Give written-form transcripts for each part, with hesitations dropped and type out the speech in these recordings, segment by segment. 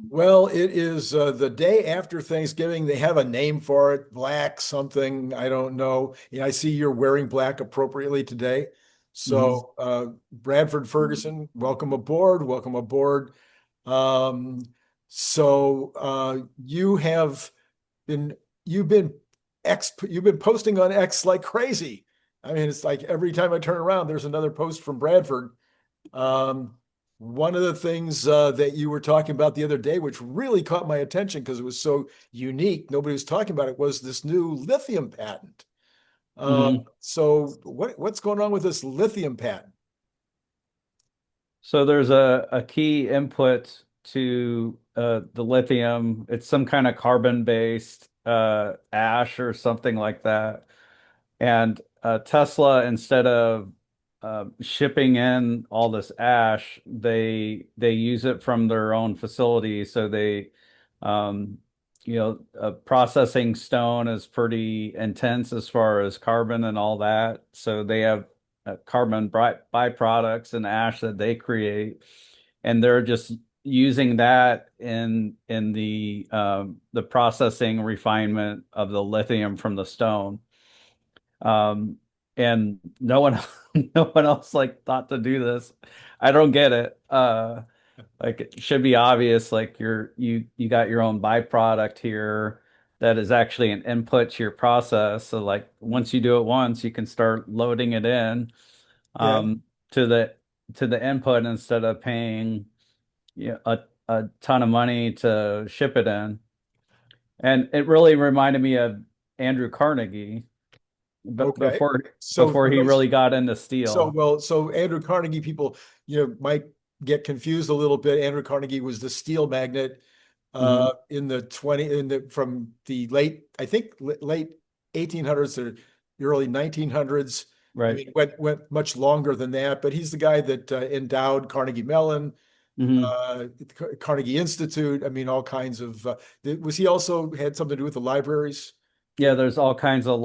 Well, it is the day after Thanksgiving. They have a name for it, black something. I don't know. Yeah, I see you're wearing black appropriately today. Hmm. So, Bradford Ferguson, welcome aboard. Welcome aboard. Um, you have been you've been you've been posting on X like crazy. I mean, it's like every time I turn around, there's another post from Bradford. Um, One of the things that you were talking about the other day, which really caught my attention because it was so unique, nobody was talking about it, was this new lithium patent. Hmm. What's going on with this lithium patent? So there's a key input to the lithium. It's some kind of carbon-based ash or something like that. And Tesla, instead of shipping in all this ash, they use it from their own facility. So um, processing stone is pretty intense as far as carbon and all that. So they have carbon byproducts and ash that they create, and they're just using that in the processing refinement of the lithium from the stone. Um, and no one no one else like thought to do this. I don't get it. Like it should be obvious, like you got your own byproduct here that is actually an input to your process. So like once you do it once, you can start loading it in Yeah, um to the input instead of paying a ton of money to ship it in. And it really reminded me of Andrew Carnegie, but okay. before he really got into steel. So Andrew Carnegie, people, might get confused a little bit. Andrew Carnegie was the steel magnate Hmm. in the 20 in the from the late 1800s to the early 1900s. I Right. mean, went much longer than that, but he's the guy that endowed Carnegie Mellon, Hmm. uh, Carnegie Institute. I mean, all kinds of. Was he also had something to do with the libraries? Yeah, The there's all kinds of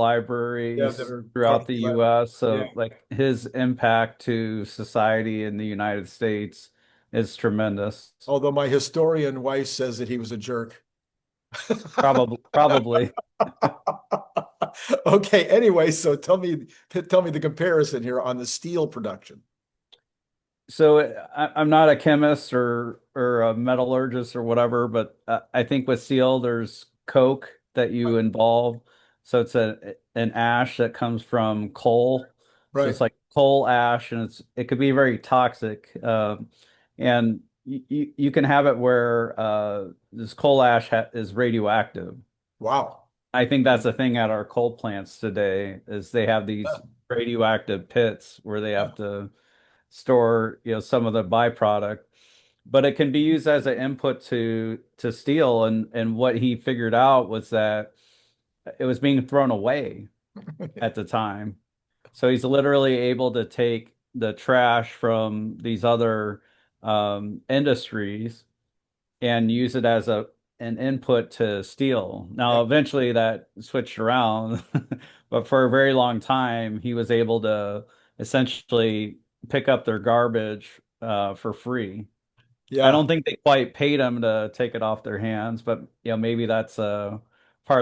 Yeah, that libraries are throughout the Carnegie Library. US. Yeah. So like his impact to society in the United States is tremendous. Although my historian wife says that he was a jerk. Probably. Okay, anyway, so tell me the comparison here on the steel production. So I'm not a chemist or a metallurgist or whatever, but I think with steel there's coke that you Right, involve. So it's an ash that comes from coal. So right. it's like coal ash, and it could be very toxic. And you can have it where this coal ash ha is radioactive. Wow. I think that's the thing at our coal plants today is they have these Yeah, radioactive pits where they yeah, have to store, some of the byproduct, but it can be used as an input to steel. And what he figured out was that it was being thrown away at the time. So he's literally able to take the trash from these other industries and use it as an input to steel. yeah, Now, eventually that switched around, but for a very long time, he was able to essentially pick up their garbage for free. I yeah. don't think they quite paid him to take it off their hands, but maybe that's part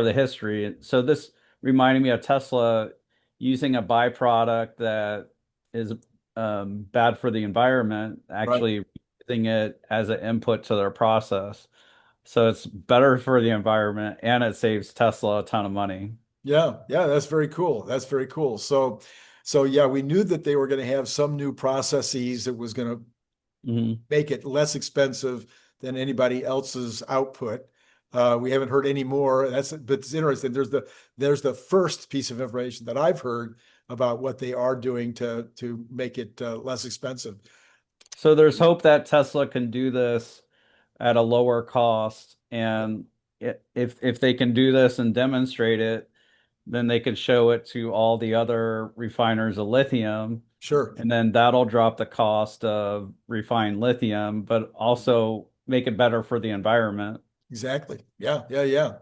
of the history. So this reminded me of Tesla using a byproduct that is bad for the environment, Right. actually using it as an input to their process. So it's better for the environment and it saves Tesla a ton of money. Yeah, yeah, that's very cool. That's very cool. So yeah, we knew that they were going to have some new processes that was going to Hmm. make it less expensive than anybody else's output. We haven't heard any more. But it's interesting. There's the first piece of information that I've heard about what they are doing to make it less expensive. So there's hope that Tesla can do this at a lower cost. And if they can do this and demonstrate it, then they could show it to all the other refiners of lithium, Sure. and then that'll drop the cost of refined lithium, but also make it better for the environment. Exactly. Yeah, yeah, yeah.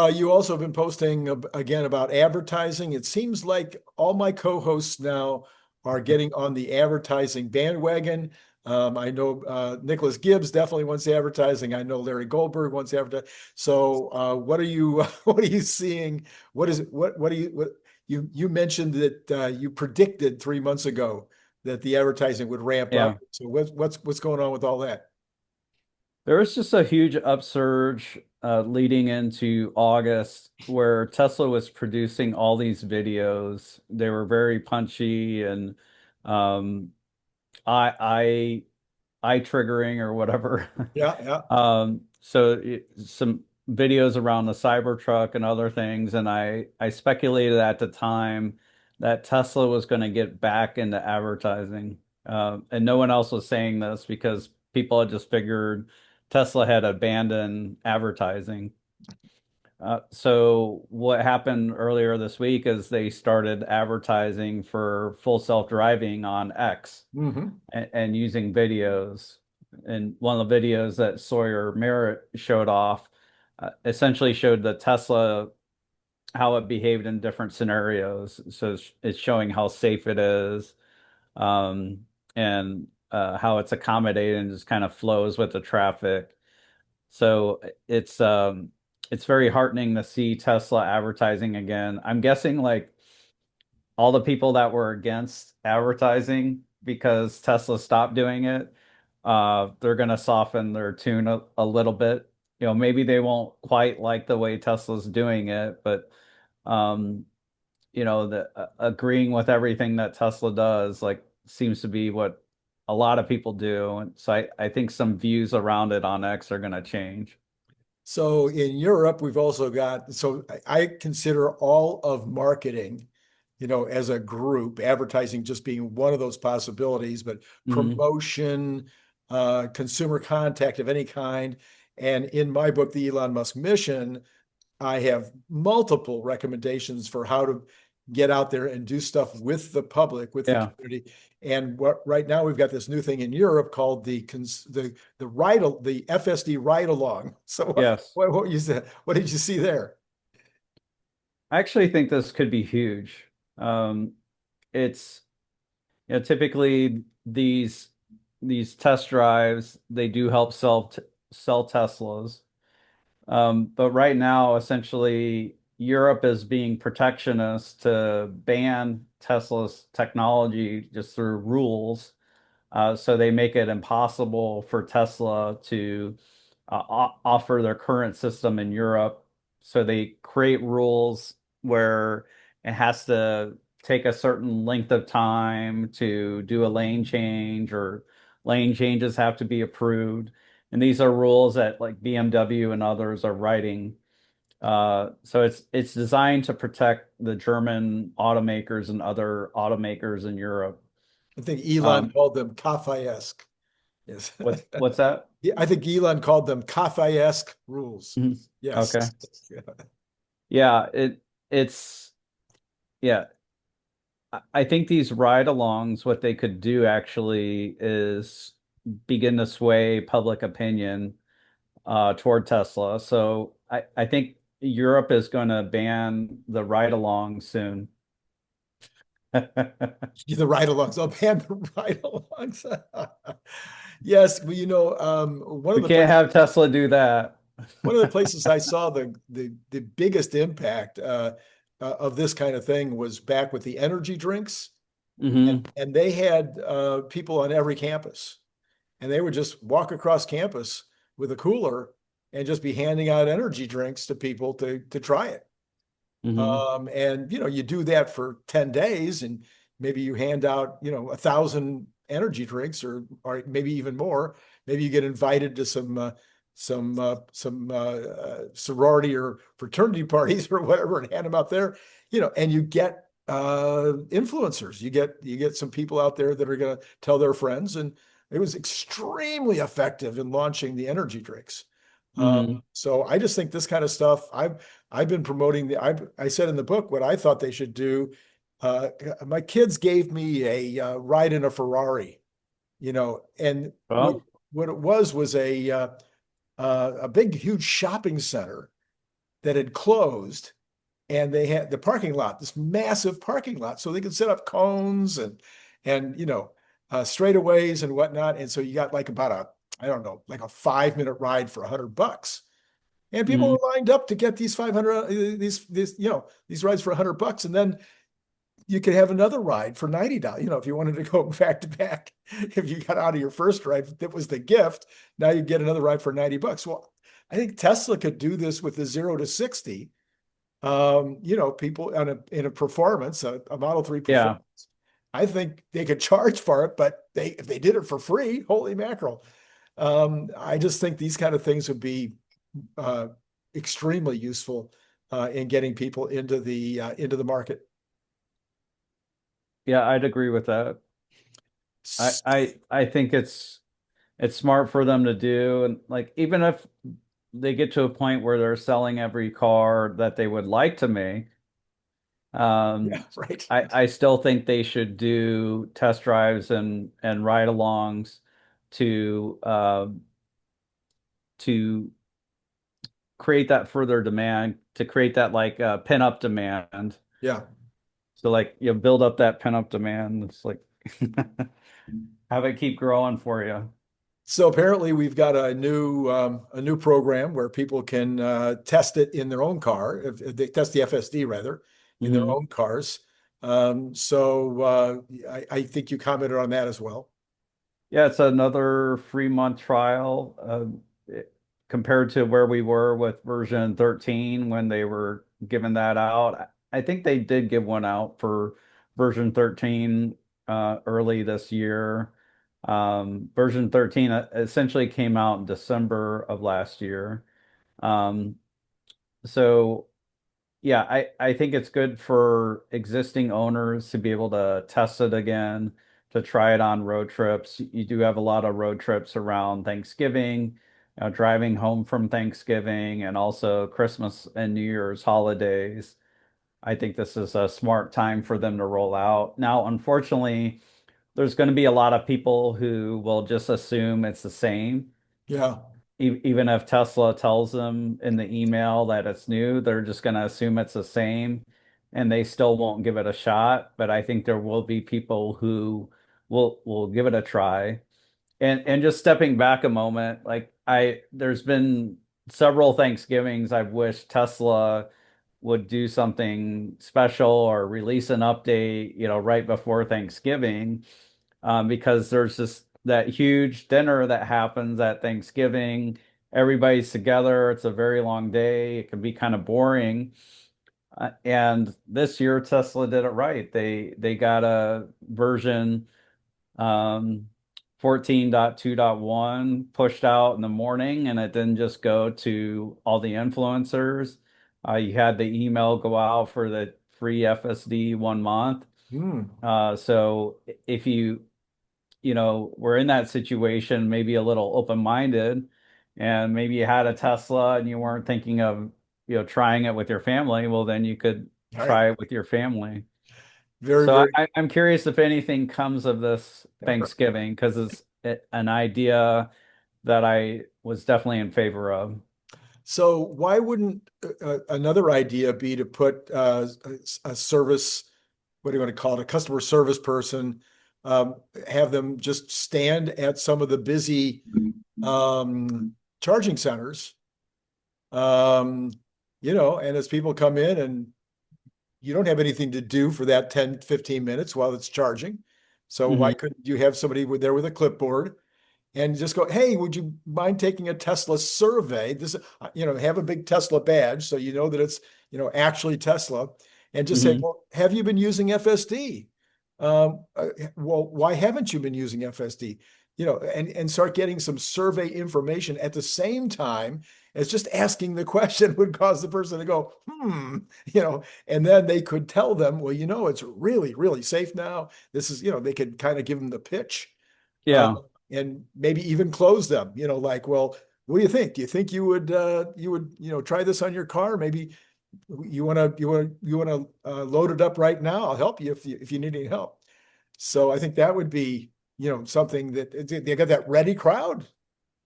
You also have been posting again about advertising. It seems like all my co-hosts now are getting on the advertising bandwagon. I know Nicholas Gibbs definitely wants advertising. I know Larry Goldberg wants advertising. So what are you what are you seeing? What do you mentioned that you predicted 3 months ago that the advertising would ramp up. Yeah. So what's going on with all that? There was just a huge upsurge leading into August where Tesla was producing all these videos. They were very punchy and um, eye eye triggering or whatever. Yeah, yeah. Some videos around the Cybertruck and other things, and I speculated at the time that Tesla was going to get back into advertising, and no one else was saying this because people had just figured Tesla had abandoned advertising. So what happened earlier this week is they started advertising for full self-driving on X Hmm. and using videos. And one of the videos that Sawyer Merritt showed off essentially showed the Tesla how it behaved in different scenarios. So it's showing how safe it is, and how it's accommodated and just kind of flows with the traffic. So it's very heartening to see Tesla advertising again. I'm guessing like all the people that were against advertising because Tesla stopped doing it, they're going to soften their tune a little bit. You know, maybe they won't quite like the way Tesla's doing it, but um, you know, the agreeing with everything that Tesla does like seems to be what a lot of people do. And so I think some views around it on X are going to change. So in Europe, we've also got, so I consider all of marketing, as a group, advertising just being one of those possibilities, but Hmm. promotion, consumer contact of any kind. And in my book, The Elon Musk Mission, I have multiple recommendations for how to get out there and do stuff with the public, with the Yeah. community. And what right now we've got this new thing in Europe called the FSD ride along. So Yes. what you said, what did you see there? I actually think this could be huge. It's typically these test drives they do help sell Teslas. But right now, essentially, Europe is being protectionist to ban Tesla's technology just through rules. So they make it impossible for Tesla to offer their current system in Europe. So they create rules where it has to take a certain length of time to do a lane change, or lane changes have to be approved. And these are rules that like BMW and others are writing. So it's designed to protect the German automakers and other automakers in Europe. I think Elon Um, called them Kafkaesque. Yes. what's that? Yeah, I think Elon called them Kafkaesque rules. Mhm. Yes. Okay. Yeah, it's yeah. I think these ride-alongs, what they could do actually is begin to sway public opinion toward Tesla. So I think Europe is going to ban the ride-along soon. The ride-alongs. I'll ban the ride-alongs. Yes, well, We can't have Tesla do that. one of the places I saw the biggest impact of this kind of thing was back with the energy drinks, Hmm. and they had people on every campus, and they would just walk across campus with a cooler and just be handing out energy drinks to people to try it. Hmm. And you do that for 10 days and maybe you hand out, 1,000 energy drinks or maybe even more. Maybe you get invited to some sorority or fraternity parties or whatever and hand them out there, and you get influencers. You get some people out there that are going to tell their friends, and it was extremely effective in launching the energy drinks. Hmm. So I just think this kind of stuff, I've been promoting I said in the book what I thought they should do. My kids gave me a ride in a Ferrari, and what Well, what it was a big, huge shopping center that had closed, and they had the parking lot, this massive parking lot, so they could set up cones and straightaways and whatnot. And so you got like about I don't know, like a 5 minute ride for $100. And people Mhm. are lined up to get these 500, these rides for $100. And then you could have another ride for $90. If you wanted to go back to back, if you got out of your first ride, that was the gift. Now you get another ride for $90. Well, I think Tesla could do this with the 0 to 60. People in a performance, a Model 3 Yeah. performance. I think they could charge for it, but if they did it for free, holy mackerel. I just think these kind of things would be uh, extremely useful in getting people into the market. Yeah, I'd agree with that. I think it's smart for them to do, and like even if they get to a point where they're selling every car that they would like to make, Yeah, right. I still think they should do test drives and ride-alongs to to create that further demand, to create that like pin-up demand. Yeah. So like you build up that pin-up demand. It's like have it keep growing for you. So apparently we've got a new program where people can test it in their own car, if they test the FSD rather, in their Mhm. own cars. I think you commented on that as well. Yeah, it's another 3 month trial compared to where we were with version 13 when they were giving that out. I think they did give one out for version 13 early this year. Version 13 essentially came out in December of last year. Um, so yeah, I think it's good for existing owners to be able to test it again, to try it on road trips. You do have a lot of road trips around Thanksgiving, driving home from Thanksgiving, and also Christmas and New Year's holidays. I think this is a smart time for them to roll out. Now, unfortunately, there's going to be a lot of people who will just assume it's the same Yeah. even if Tesla tells them in the email that it's new, they're just going to assume it's the same and they still won't give it a shot. But I think there will be people who will give it a try. And just stepping back a moment, like there's been several Thanksgivings I've wished Tesla would do something special or release an update, right before Thanksgiving, because there's just that huge dinner that happens at Thanksgiving. Everybody's together. It's a very long day. It can be kind of boring. And this year, Tesla did it right. They got a version um, 14.2.1 pushed out in the morning, and it didn't just go to all the influencers. You had the email go out for the free FSD 1 month. Hmm. So if we're in that situation, maybe a little open-minded, and maybe you had a Tesla and you weren't thinking of, trying it with your family, well, then you could All right. try it with your family. Very, So very. I'm curious if anything comes of this Thanksgiving, because it's an idea that I was definitely in favor of. So why wouldn't another idea be to put a service, what do you want to call it, a customer service person, have them just stand at some of the busy charging centers, um, and as people come in and you don't have anything to do for that 10, 15 minutes while it's charging. So why Hmm. couldn't you have somebody there with a clipboard and just go, hey, would you mind taking a Tesla survey? Have a big Tesla badge so you know that it's, actually Tesla, and just say, Hmm. well, have you been using FSD? Well, why haven't you been using FSD? And start getting some survey information at the same time as just asking the question would cause the person to go, and then they could tell them, well, it's really, really safe now. This is, they could kind of give them the pitch. Uh, Yeah. and maybe even close them, like, well, what do you think? Do you think you would try this on your car? Maybe you want to load it up right now. I'll help you if you need any help. So I think that would be, something that they got that ready crowd,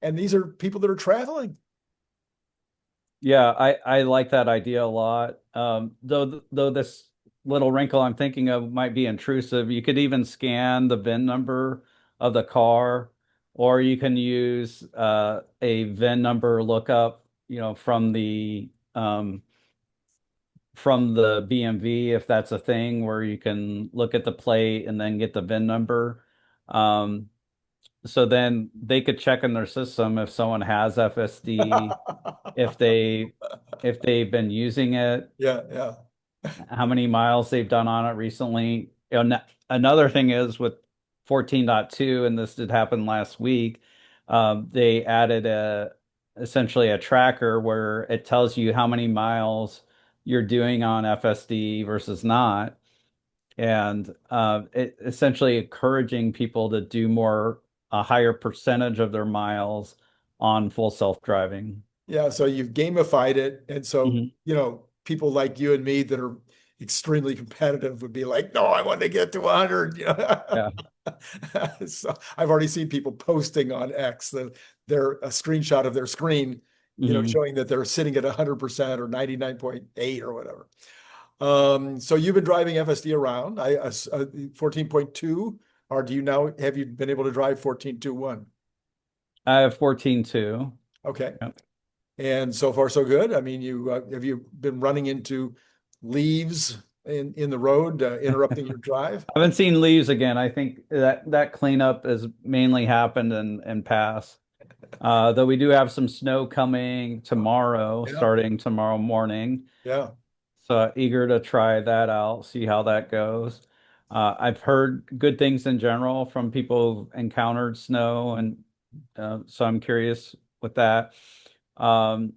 and these are people that are traveling. Yeah, I like that idea a lot. Though this little wrinkle I'm thinking of might be intrusive. You could even scan the VIN number of the car, or you can use a VIN number lookup, from the BMV, if that's a thing where you can look at the plate and then get the VIN number. Um, so then they could check in their system if someone has FSD, if they if they've been using it, Yeah, yeah. how many miles they've done on it recently. Another thing is with 14.2, and this did happen last week, they added essentially a tracker where it tells you how many miles you're doing on FSD versus not, and it essentially encouraging people to do a higher percentage of their miles on full self-driving. Yeah, so you've gamified it. And so, Mhm. people like you and me that are extremely competitive would be like, no, I want to get to 100. Yeah. So I've already seen people posting on X a screenshot of their screen, Mhm. showing that they're sitting at 100% or 99.8 or whatever. So you've been driving FSD around, 14.2, or have you been able to drive 14.2.1? I have 14.2. Okay. Yep. And so far, so good. I mean, have you been running into leaves in the road, interrupting your drive? I haven't seen leaves again. I think that cleanup has mainly happened in past. Though we do have some snow coming tomorrow, Yeah, starting tomorrow morning. yeah. So eager to try that out, see how that goes. I've heard good things in general from people who've encountered snow, and so I'm curious with that. Um,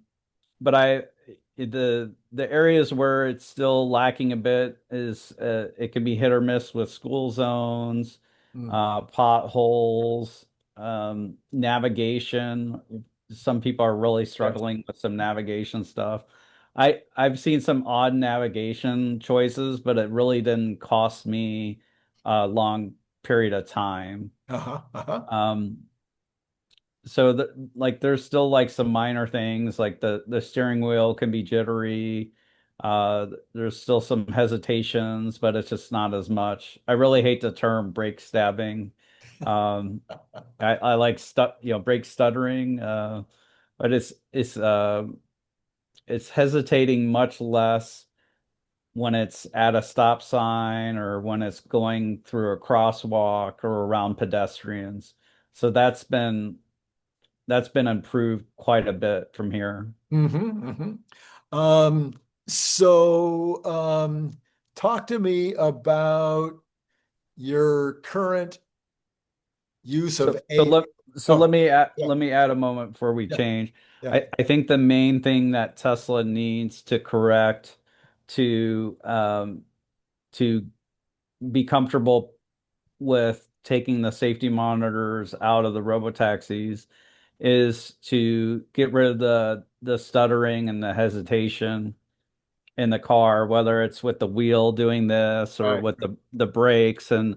but the areas where it's still lacking a bit is it can be hit or miss with school zones, Mm, potholes, navigation. Some people are really yes. struggling with some navigation stuff. I've seen some odd navigation choices, but it really didn't cost me a long period of time. Uh-huh. Uh-huh. Um, so there's still like some minor things like the steering wheel can be jittery. There's still some hesitations, but it's just not as much. I really hate the term brake stabbing. Um, I like brake stuttering, but it's hesitating much less when it's at a stop sign or when it's going through a crosswalk or around pedestrians. So that's been improved quite a bit from here. Um, so talk to me about your current use So of so A. let so Oh, let me add yeah, let me add a moment before we yeah, change. yeah. I think the main thing that Tesla needs to correct to to be comfortable with taking the safety monitors out of the robotaxis is to get rid of the stuttering and the hesitation in the car, whether it's with the wheel doing this or Right. with the brakes. And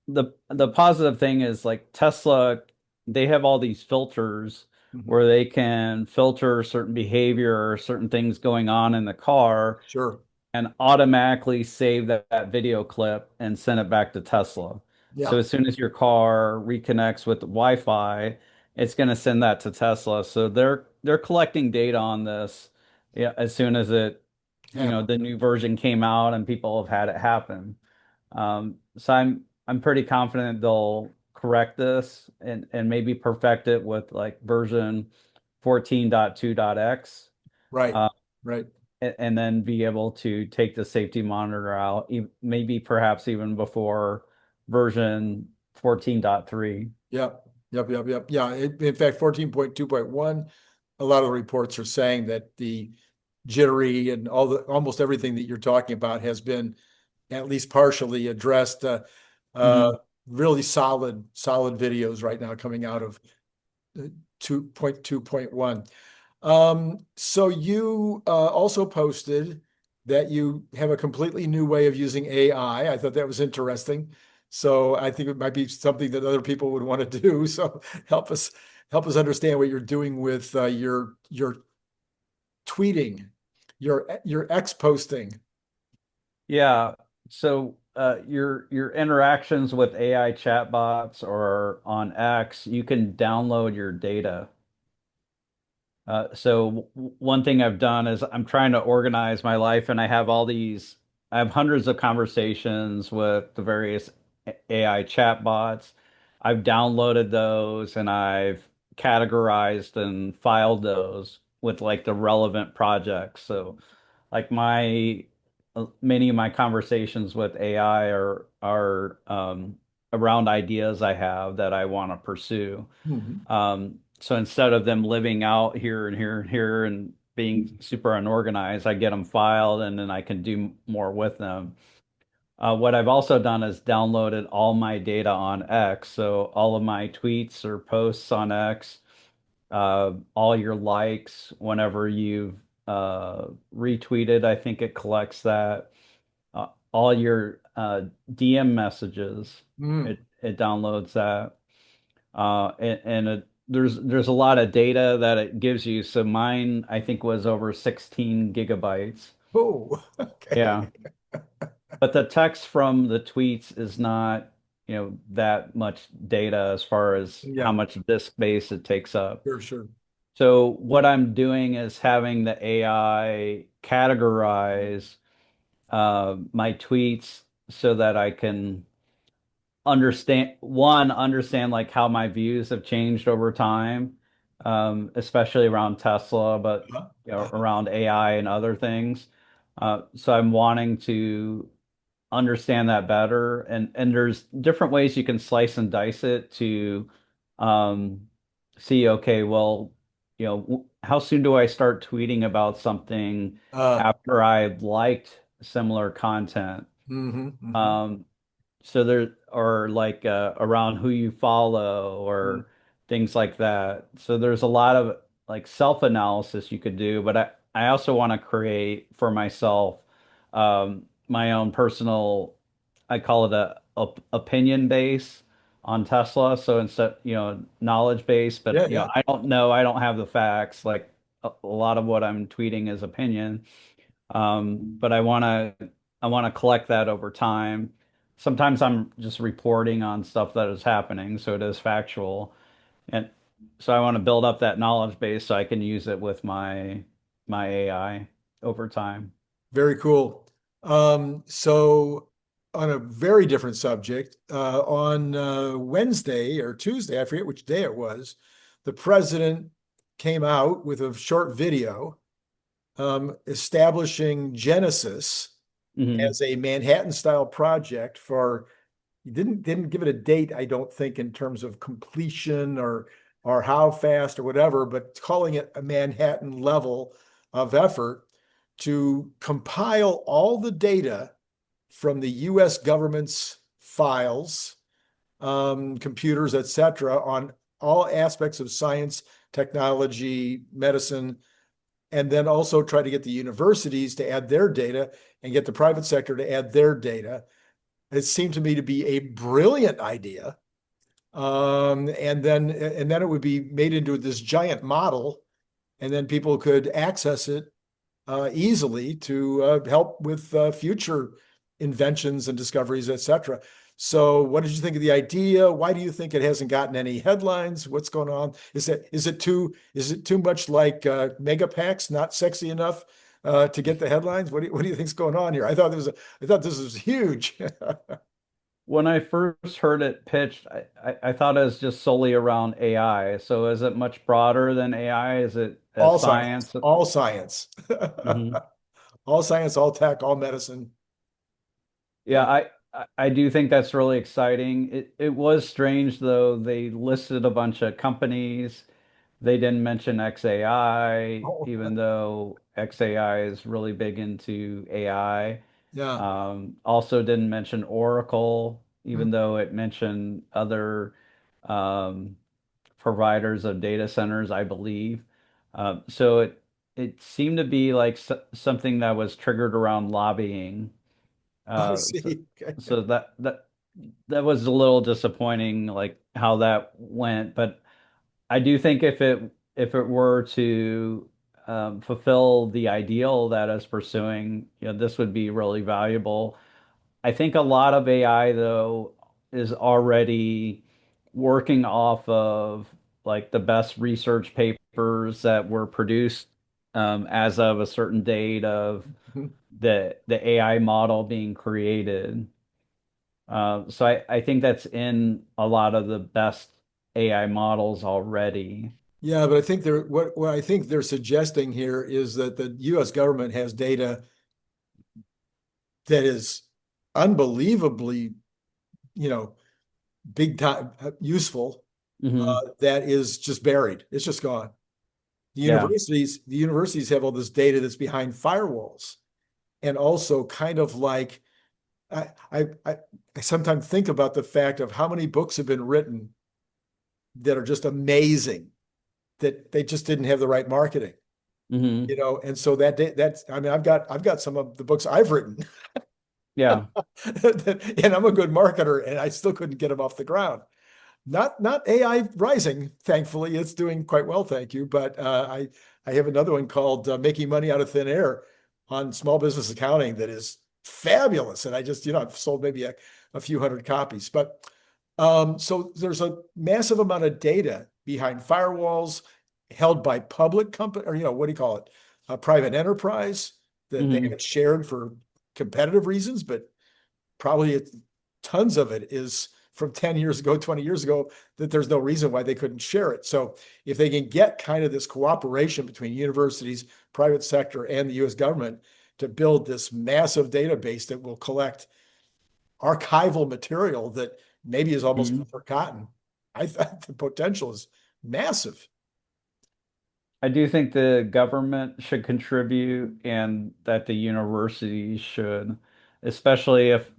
the positive thing is like Tesla, they have all these filters Mhm. where they can filter certain behavior or certain things going on in the car Sure. and automatically save that video clip and send it back to Tesla. So Yeah. as soon as your car reconnects with the Wi-Fi, it's going to send that to Tesla. So they're collecting data on this, yeah, as soon as Happen. the new version came out and people have had it happen. So I'm pretty confident they'll correct this and maybe perfect it with like version 14.2.x, Right. uh, Right. and then be able to take the safety monitor out, maybe perhaps even before version 14.3. Yep. Yep. Yep. Yep. Yeah. In fact, 14.2.1, a lot of the reports are saying that the jittery and almost everything that you're talking about has been at least partially addressed. Uh, Hmm. really solid videos right now coming out of 2.2.1. So you also posted that you have a completely new way of using AI. I thought that was interesting. So I think it might be something that other people would want to do. So help us help us understand what you're doing with your tweeting, your X posting. Yeah. Your interactions with AI chatbots or on X, you can download your data. One thing I've done is I'm trying to organize my life, and I have hundreds of conversations with the various AI chatbots. I've downloaded those and I've categorized and filed those with like the relevant projects. So like my many of my conversations with AI are around ideas I have that I want to pursue. Mhm. So instead of them living out here and here and here and being super unorganized, I get them filed and then I can do more with them. What I've also done is downloaded all my data on X. So all of my tweets or posts on X, all your likes, whenever you've retweeted, I think it collects that. All your DM messages, Mm. it downloads that. There's a lot of data that it gives you. So mine, I think, was over 16 gigabytes. Oh, okay. Yeah. But the text from the tweets is not, that much data as far as how Yeah, much disk space it takes up. sure, sure. So what I'm doing is having the AI categorize my tweets so that I can understand like how my views have changed over time, especially around Tesla, but Uh-huh. Uh-huh. around AI and other things. So I'm wanting to understand that better, and there's different ways you can slice and dice it to um, see, okay, well, how soon do I start tweeting about something Uh, after I've liked similar content? mhm, mhm. Um, so there or like around who you follow Mm. or things like that. So there's a lot of like self-analysis you could do, but I also want to create for myself my own personal, I call it a opinion base on Tesla. So instead, knowledge base, Yeah, but yeah. I don't know, I don't have the facts. Like a lot of what I'm tweeting is opinion. But I want to collect that over time. Sometimes I'm just reporting on stuff that is happening, so it is factual. And so I want to build up that knowledge base so I can use it with my AI over time. Very cool. So on a very different subject, on Wednesday or Tuesday, I forget which day it was, the president came out with a short video establishing Genesis Hmm. as a Manhattan-style project for he didn't give it a date, I don't think, in terms of completion or how fast or whatever, but calling it a Manhattan level of effort to compile all the data from the US government's files, computers, etc., on all aspects of science, technology, medicine, and then also try to get the universities to add their data and get the private sector to add their data. It seemed to me to be a brilliant idea. And then it would be made into this giant model, and then people could access it easily to help with future inventions and discoveries, etc. So, what did you think of the idea? Why do you think it hasn't gotten any headlines? What's going on? Is it too much like mega packs, not sexy enough to get the headlines? What do you think's going on here? I thought this was huge. When I first heard it pitched, I thought it was just solely around AI. So is it much broader than AI? Is it All science, science? all science, Mhm. all science, all tech, all medicine. Yeah, I do think that's really exciting. It was strange though. They listed a bunch of companies. They didn't mention XAI, Oh, even though XAI is really big into AI. yeah. Also didn't mention Oracle, Mm. even though it mentioned other um, providers of data centers, I believe. So it seemed to be like something that was triggered around lobbying. I Uh, so, see. Okay. so that was a little disappointing, like how that went. But I do think if it were to fulfill the ideal that is pursuing, this would be really valuable. I think a lot of AI though is already working off of like the best research papers that were produced as of a certain date of Mhm. the AI model being created. So I think that's in a lot of the best AI models already. Yeah, but I think what I think they're suggesting here is that the US government has data that is unbelievably, you know, big time useful, Hmm. that is just buried. It's just gone. Yeah. The universities have all this data that's behind firewalls, and also kind of like I I I, I sometimes think about the fact of how many books have been written that are just amazing that they just didn't have the right marketing, Hmm. and so that's I mean I've got some of the books I've written Yeah. and I'm a good marketer and I still couldn't get them off the ground. Not AI rising, thankfully. It's doing quite well, thank you. But I have another one called Making Money Out of Thin Air on small business accounting that is fabulous. And I just, I've sold maybe a few hundred copies. But so there's a massive amount of data behind firewalls held by public company, or what do you call it? A private enterprise that they Hmm. haven't shared for competitive reasons, but probably tons of it is from 10 years ago, 20 years ago, that there's no reason why they couldn't share it. So if they can get kind of this cooperation between universities, private sector, and the US government to build this massive database that will collect archival material that maybe is almost been Hmm. forgotten, I think the potential is massive. I do think the government should contribute and that the universities should, especially if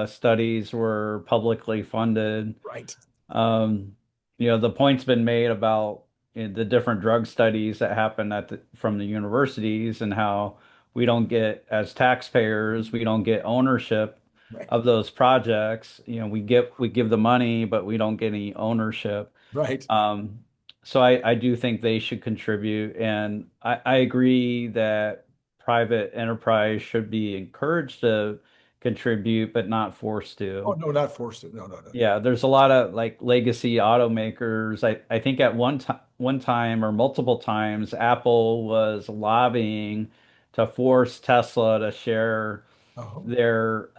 studies were publicly funded. Right. Um, the point's been made about the different drug studies that happen from the universities and how we don't get, as taxpayers, we don't get ownership Right. of those projects. We give the money, but we don't get any ownership. Right. Um, so I do think they should contribute, and I agree that private enterprise should be encouraged to contribute, but not forced Oh, to. no, not forced to. No, no, no. Yeah, there's a lot of like legacy automakers. I think at one time or multiple times, Apple was lobbying to force Tesla to share Oh, their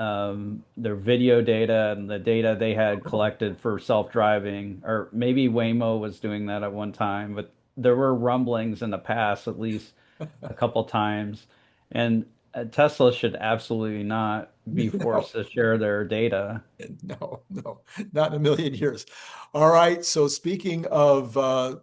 video data and the data they had collected for self-driving, or maybe Waymo was doing that at one time, but there were rumblings in the past, at least a couple times, and Tesla should absolutely not be no. forced to share their data. No, no, not in a million years. All right. So speaking of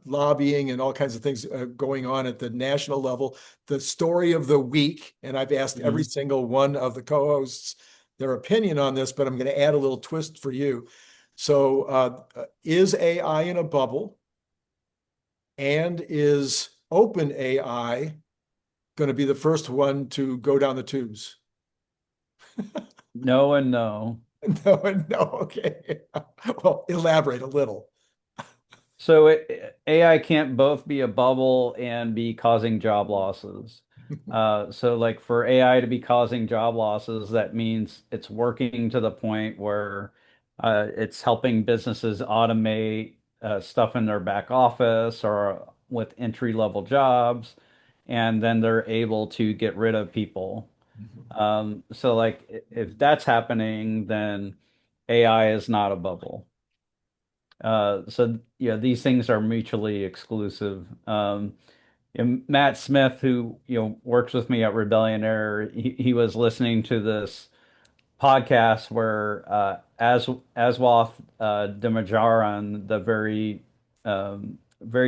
lobbying and all kinds of things going on at the national level, the story of the week, and I've asked every Mhm. single one of the co-hosts their opinion on this, but I'm going to add a little twist for you. So is AI in a bubble? And is OpenAI going to be the first one to go down the tubes? No and no. No, no. Okay. Well, elaborate a little. So AI can't both be a bubble and be causing job losses. So like for AI to be causing job losses, that means it's working to the point where it's helping businesses automate stuff in their back office or with entry-level jobs, and then they're able to get rid of people. So like if that's happening, then AI is not a bubble. So yeah, these things are mutually exclusive. And Matt Smith, who works with me at Rebellion Air, he was listening to this podcast where As Aswath Demajaran, the very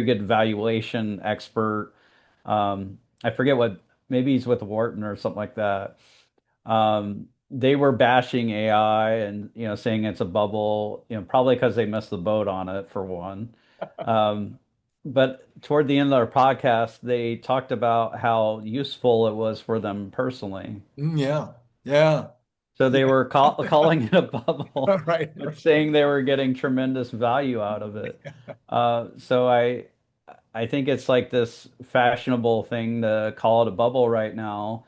good valuation expert, I forget what, maybe he's with Wharton or something like that. They were bashing AI and saying it's a bubble, probably because they missed the boat on it for one. Um, but toward the end of our podcast, they talked about how useful it was for them personally. Yeah. Yeah. So they Yeah. were calling it a bubble, Right. but saying they were getting tremendous value out of it. So I think it's like this fashionable thing to call it a bubble right now.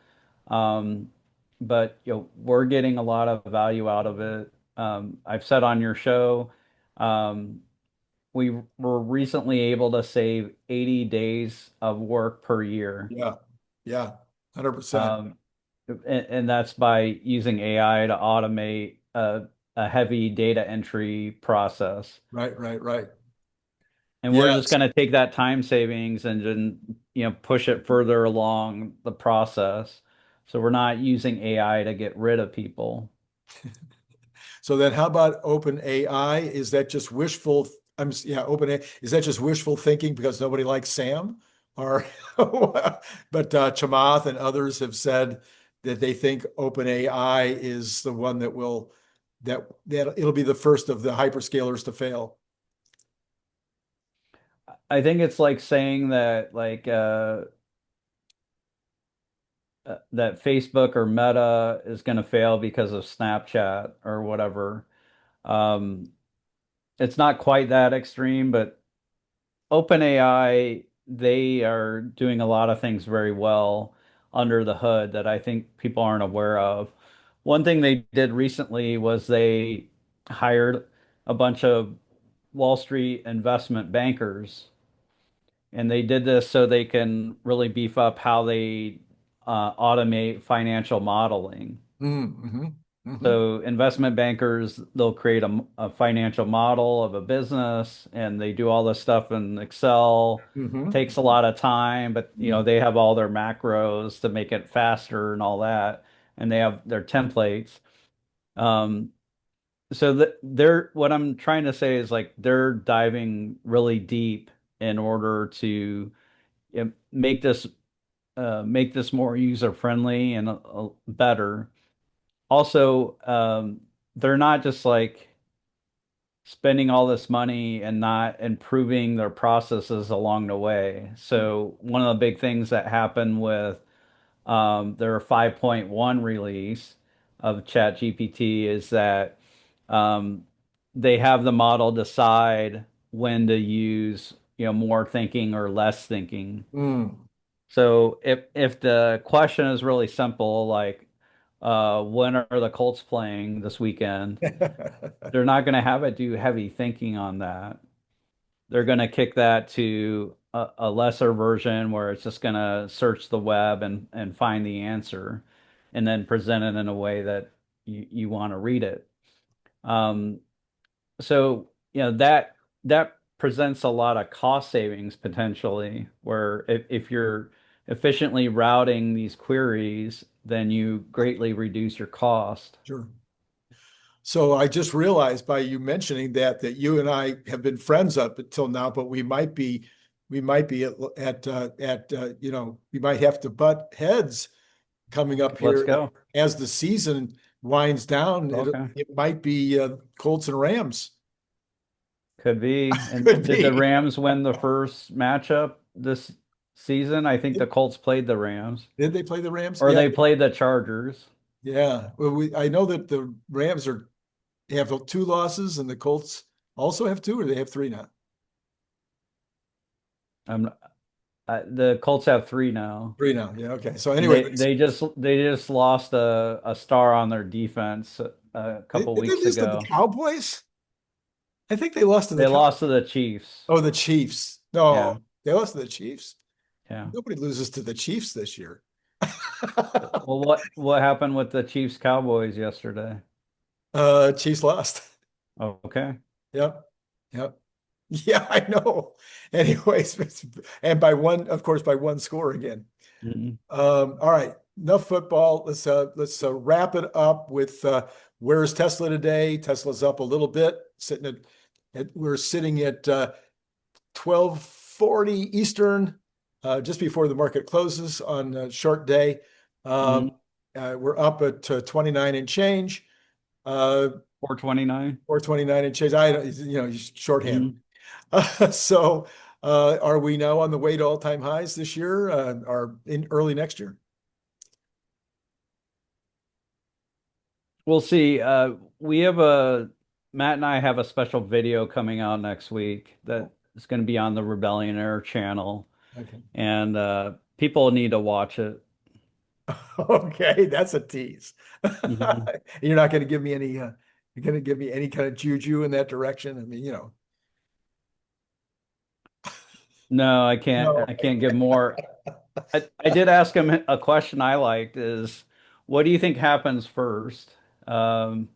Um, but we're getting a lot of value out of it. I've said on your show, um, we were recently able to save 80 days of work per year. Yeah. Yeah. 100%. Um, and that's by using AI to automate a heavy data entry process. Right, right, right. And we're just Yes. going to take that time savings and then, push it further along the process. So we're not using AI to get rid of people. So then how about OpenAI? Is that just wishful? Yeah, OpenAI. Is that just wishful thinking because nobody likes Sam? Or, but Chamath and others have said that they think OpenAI is the one that will, that it'll be the first of the hyperscalers to fail. I think it's like saying that that Facebook or Meta is going to fail because of Snapchat or whatever. Um, it's not quite that extreme, but OpenAI, they are doing a lot of things very well under the hood that I think people aren't aware of. One thing they did recently was they hired a bunch of Wall Street investment bankers, and they did this so they can really beef up how they automate financial modeling. Mm-hmm. Mm-hmm. So investment bankers, they'll create a financial model of a business and they do all this stuff in Excel. Mm-hmm. Takes a lot of time, but they have all their macros to make it faster and all that, and they have their templates. Um, so they're what I'm trying to say is like they're diving really deep in order to make this more user friendly and better. Also, they're not just like spending all this money and not improving their processes along the way. So one of the big things that happened with their 5.1 release of ChatGPT is that um, they have the model decide when to use, more thinking or less thinking. Mm. So if the question is really simple, like when are the Colts playing this weekend? They're not going to have it do heavy thinking on that. They're going to kick that to a lesser version where it's just going to search the web and find the answer and then present it in a way that you want to read it. Um, so, that presents a lot of cost savings potentially, where if you're efficiently routing these queries, then you greatly reduce your cost. Sure. So I just realized by you mentioning that you and I have been friends up until now, but we might be we might have to butt heads coming up Let's here go. as the season winds down. It Okay. it might be Colts and Rams. Could be. And Could did the be. Rams win the first matchup this season? I think the Colts played the Rams, Did they play the Rams? or Yeah, they played the Chargers. yeah. Well, I know that the Rams have two losses, and the Colts also have two, or they have three now. I'm the Colts have three now. Three now. Yeah. Okay. So And anyway, they just lost a star on their defense a did couple they weeks lose to the ago. Cowboys? I think they lost to the They Cow. lost to the Chiefs. Oh, the Chiefs. No, Yeah, they lost to the Chiefs. yeah. Nobody loses to the Chiefs this year. Well, what happened with the Chiefs Cowboys yesterday? Chiefs lost. Okay. Yep. Yep. Yeah, I know. Anyways, and by one, of course, by one score again. Mhm. All right, enough football. Let's wrap it up with where's Tesla today? Tesla's up a little bit, sitting we're sitting at 12:40 Eastern, just before the market closes on a short day. Mhm. We're up at 29 and change, uh, 429. or 29 and change. I shorthand. Mhm. So, are we now on the way to all-time highs this year, or in early next year? We'll see. We have a Matt and I have a special video coming out next week that is going to be on the Rebellionaire channel, Okay. and people need to watch it. Okay, that's a tease. Mhm. You're not going to give me any, you're going to give me any kind of juju in that direction. I mean, No, I can't. no. I can't give more. I did ask him a question I liked is, what do you think happens first? Um,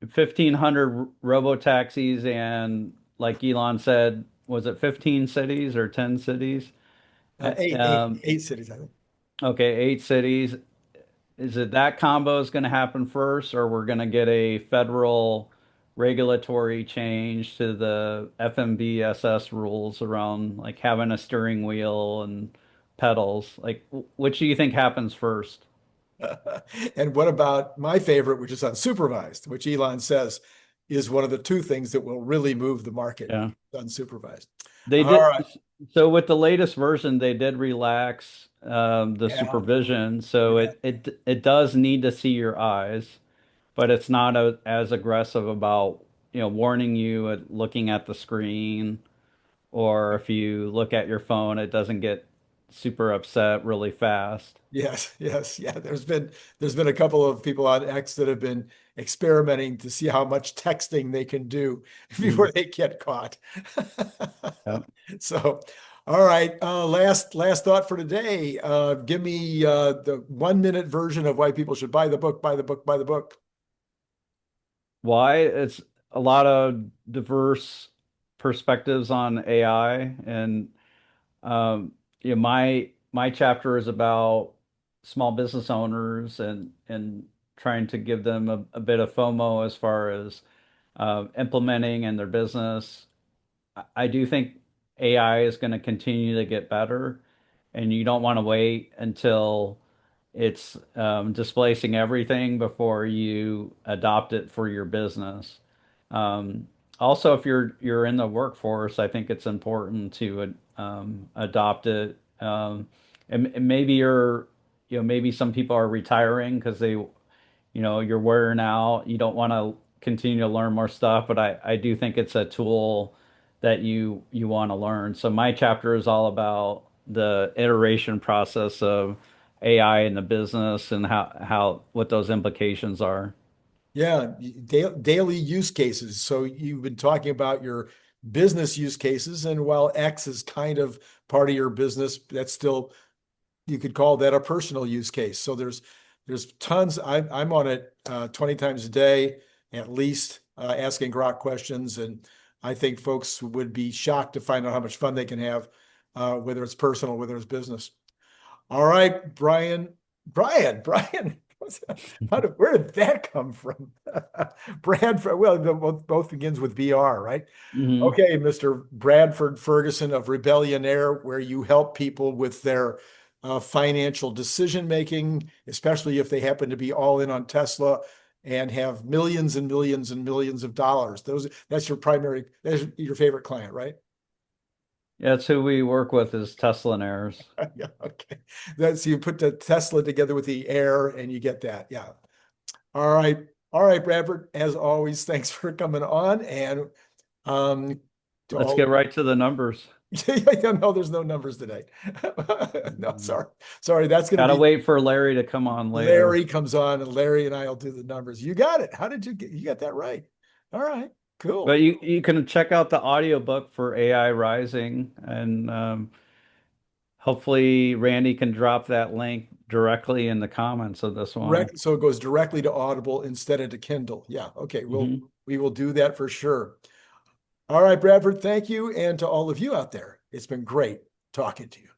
1,500 robo taxis and like Elon said, was it 15 cities or 10 cities? Uh, Um, Eight cities, I think. okay, 8 cities. Is it that combo is going to happen first, or we're going to get a federal regulatory change to the FMVSS rules around like having a steering wheel and pedals? Like, which do you think happens first? And what about my favorite, which is unsupervised, which Elon says is one of the two things that will really move the market, Yeah. unsupervised. They All did. right. So with the latest version, they did relax the Yeah. supervision. So Yeah. it does need to see your eyes, but it's not as aggressive about, warning you at looking at the screen, or if you look at your phone, it doesn't get super upset really fast. Yes, yes, yeah. There's been a couple of people on X that have been experimenting to see how much texting they can do Mhm. before they get caught. Yep. So, all right. Last thought for today. Give me the 1 minute version of why people should buy the book, buy the book, buy the book. Why? It's a lot of diverse perspectives on AI, and Um, my chapter is about small business owners and trying to give them a bit of FOMO as far as implementing in their business. I do think AI is going to continue to get better, and you don't want to wait until it's displacing everything before you adopt it for your business. Um, Also, if you're in the workforce, I think it's important to adopt it. And maybe maybe some people are retiring because you're wearing out. You don't want to continue to learn more stuff, but I do think it's a tool that you want to learn. So my chapter is all about the iteration process of AI in the business and how what those implications are. Yeah, daily use cases. So you've been talking about your business use cases, and while X is kind of part of your business, that's still you could call that a personal use case. So there's tons. I'm on it 20 times a day at least, asking Grok questions, and I think folks would be shocked to find out how much fun they can have, whether it's personal, whether it's business. All right, Brian. Brian. Where did that come from? Bradford. Well, both begins with BR, right? Hmm. Okay, Mr. Bradford Ferguson of Rebellionaire, where you help people with their financial decision making, especially if they happen to be all in on Tesla and have millions and millions and millions of dollars. That's your favorite client, right? Yeah, it's who we work with is Tesla and heirs. Yeah, okay. That's you put the Tesla together with the Air and you get that. Yeah. All right. All right, Bradford. As always, thanks for coming on. And um to Let's all get right to the numbers. yeah, no, there's no numbers today. No, sorry. Sorry, that's gonna Gotta be wait for Larry to come on later. Larry comes on and Larry and I'll do the numbers. You got it. How did you got that right? All right, But cool. you can check out the audiobook for AI Rising, and hopefully Randy can drop that link directly in the comments of this one. So it goes directly to Audible instead of to Kindle. Yeah, okay. Hmm. We will do that for sure. All right, Bradford, thank you. And to all of you out there, it's been great talking to you.